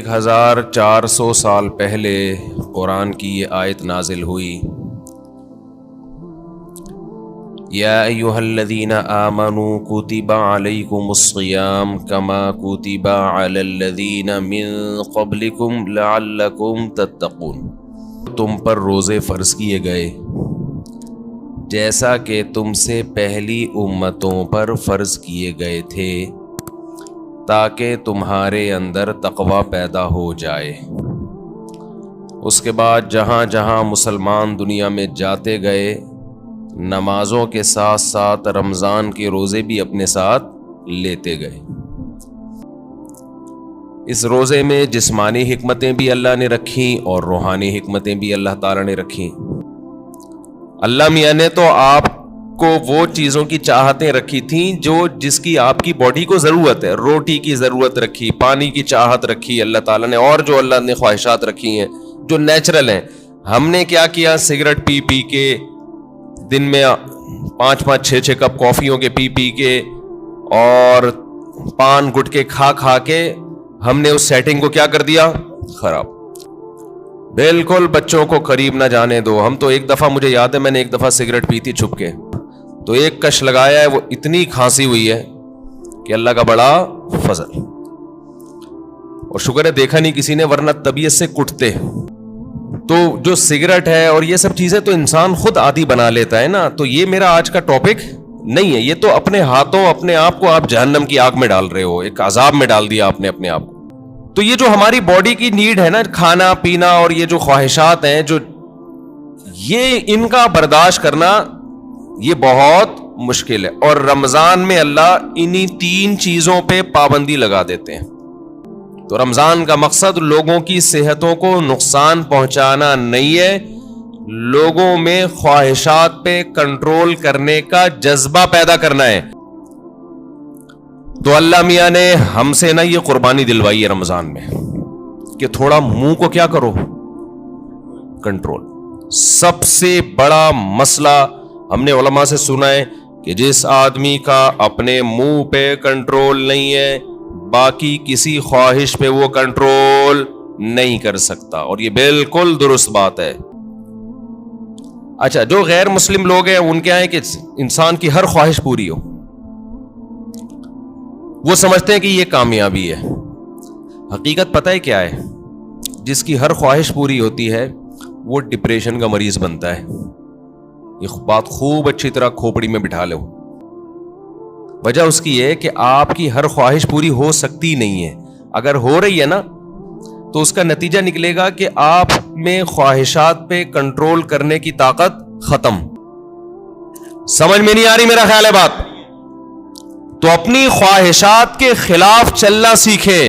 1400 سال پہلے قرآن کی یہ آیت نازل ہوئی، یا ایھا الذین آمنوا کتب علیکم الصیام کما کتب علی الذین من قبلکم لعلکم تتقون، تم پر روزے فرض کیے گئے جیسا کہ تم سے پہلی امتوں پر فرض کیے گئے تھے تاکہ تمہارے اندر تقوی پیدا ہو جائے۔ اس کے بعد جہاں جہاں مسلمان دنیا میں جاتے گئے، نمازوں کے ساتھ ساتھ رمضان کے روزے بھی اپنے ساتھ لیتے گئے۔ اس روزے میں جسمانی حکمتیں بھی اللہ نے رکھی اور روحانی حکمتیں بھی اللہ تعالیٰ نے رکھی۔ اللہ میاں نے تو آپ کو وہ چیزوں کی چاہتیں رکھی تھیں جس کی آپ کی باڈی کو ضرورت ہے، روٹی کی ضرورت رکھی، پانی کی چاہت رکھی اللہ تعالیٰ نے، اور جو اللہ نے خواہشات رکھی ہیں جو نیچرل ہیں۔ ہم نے کیا کیا؟ سگریٹ پی پی کے، دن میں 5 6 کپ کافیوں کے پی پی کے اور پان گٹکے کھا کے ہم نے اس سیٹنگ کو کیا کر دیا؟ خراب۔ بالکل بچوں کو قریب نہ جانے دو۔ ہم تو ایک دفعہ، مجھے یاد ہے میں نے ایک دفعہ سگریٹ پی تھی چھپ کے، تو ایک کش لگایا ہے، وہ اتنی کھانسی ہوئی ہے کہ اللہ کا بڑا فضل، اور شکر ہے دیکھا نہیں کسی نے، ورنہ طبیعت سے کٹتے۔ تو جو سگریٹ ہے اور یہ سب چیزیں تو انسان خود عادی بنا لیتا ہے نا۔ تو یہ میرا آج کا ٹاپک نہیں ہے، یہ تو اپنے ہاتھوں اپنے آپ کو آپ جہنم کی آگ میں ڈال رہے ہو، ایک عذاب میں ڈال دیا آپ نے اپنے آپ کو۔ تو یہ جو ہماری باڈی کی نیڈ ہے نا، کھانا پینا اور یہ جو خواہشات ہیں، جو یہ ان کا برداشت کرنا یہ بہت مشکل ہے، اور رمضان میں اللہ انہی 3 چیزوں پہ پابندی لگا دیتے ہیں۔ تو رمضان کا مقصد لوگوں کی صحتوں کو نقصان پہنچانا نہیں ہے، لوگوں میں خواہشات پہ کنٹرول کرنے کا جذبہ پیدا کرنا ہے۔ تو اللہ میاں نے ہم سے نا یہ قربانی دلوائی ہے رمضان میں کہ تھوڑا منہ کو کیا کرو؟ کنٹرول۔ سب سے بڑا مسئلہ ہم نے علماء سے سنا ہے کہ جس آدمی کا اپنے منہ پہ کنٹرول نہیں ہے، باقی کسی خواہش پہ وہ کنٹرول نہیں کر سکتا، اور یہ بالکل درست بات ہے۔ اچھا، جو غیر مسلم لوگ ہیں ان کے ہیں کہ انسان کی ہر خواہش پوری ہو، وہ سمجھتے ہیں کہ یہ کامیابی ہے۔ حقیقت پتہ ہے کیا ہے؟ جس کی ہر خواہش پوری ہوتی ہے وہ ڈپریشن کا مریض بنتا ہے۔ یہ بات خوب اچھی طرح کھوپڑی میں بٹھا لو۔ وجہ اس کی ہے کہ آپ کی ہر خواہش پوری ہو سکتی نہیں ہے۔ اگر ہو رہی ہے نا تو اس کا نتیجہ نکلے گا کہ آپ میں خواہشات پہ کنٹرول کرنے کی طاقت ختم۔ سمجھ میں نہیں آ رہی میرا خیال ہے بات؟ تو اپنی خواہشات کے خلاف چلنا سیکھیں۔